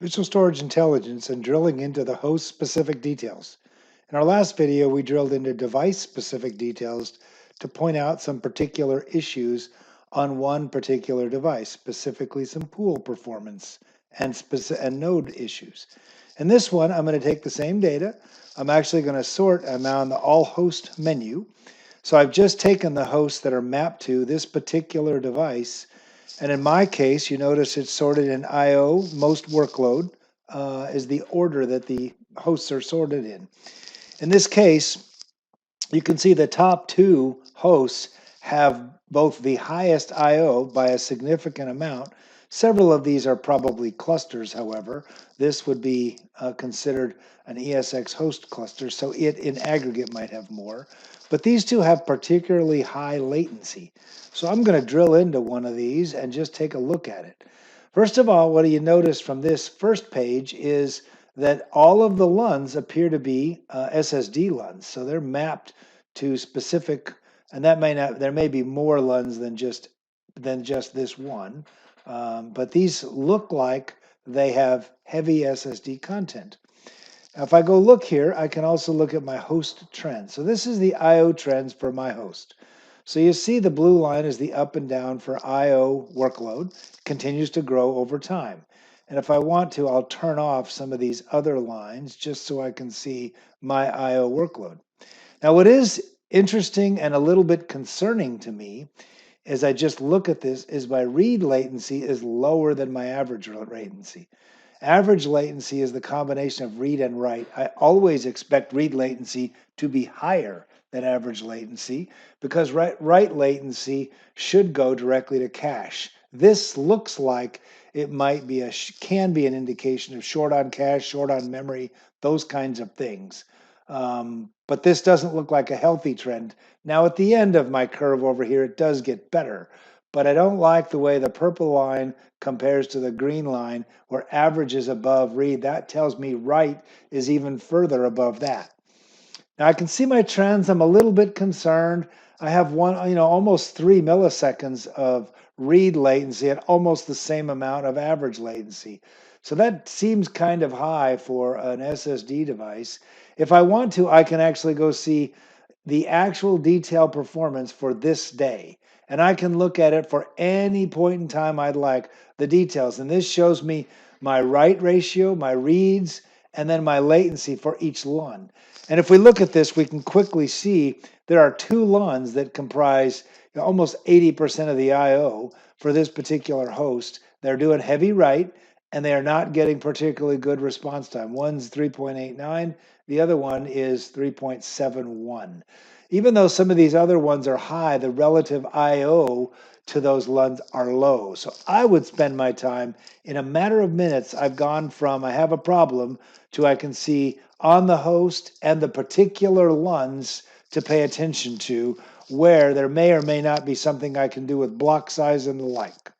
Visual storage intelligence and drilling into the host-specific details. In our last video, we drilled into device-specific details to point out some particular issues on one particular device, specifically some pool performance and node issues. In this one, I'm going to take the same data. I'm actually going to sort. I'm on the All Host menu. So I've just taken the hosts that are mapped to this particular device. And in my case, you notice it's sorted in IO, most workload is the order that the hosts are sorted in. In this case, you can see the top two hosts have both the highest IO by a significant amount. Several of these are probably clusters, however. This would be considered an ESX host cluster, so it in aggregate might have more. But these two have particularly high latency. So I'm going to drill into one of these and just take a look at it. First of all, what do you notice from this first page is that all of the LUNs appear to be SSD LUNs. So they're mapped to specific, and that may not, there may be more LUNs than just this one. But these look like they have heavy SSD content. Now, if I go look here, I can also look at my host trends. So this is the IO trends for my host. So you see the blue line is the up and down for IO workload, continues to grow over time. And if I want to, I'll turn off some of these other lines just so I can see my IO workload. Now, what is interesting and a little bit concerning to me as I just look at this is my read latency is lower than my average latency. Average latency is the combination of read and write. I always expect read latency to be higher than average latency because write latency should go directly to cache. This looks like it might be can be an indication of short on cache, short on memory, those kinds of things. But this doesn't look like a healthy trend. Now at the end of my curve over here, it does get better, but I don't like the way the purple line compares to the green line where average is above read. That tells me write is even further above that. Now I can see my trends. I'm a little bit concerned. I have almost 3 milliseconds of read latency at almost the same amount of average latency. So that seems kind of high for an SSD device. If I want to, I can actually go see the actual detailed performance for this day. And I can look at it for any point in time I'd like, the details. And this shows me my write ratio, my reads, and then my latency for each LUN. And if we look at this, we can quickly see there are two LUNs that comprise almost 80% of the IO for this particular host. They're doing heavy write, and they are not getting particularly good response time. One's 3.89, the other one is 3.71. Even though some of these other ones are high, the relative IO to those LUNs are low. So I would spend my time, in a matter of minutes, I've gone from I have a problem to I can see on the host and the particular LUNs to pay attention to where there may or may not be something I can do with block size and the like.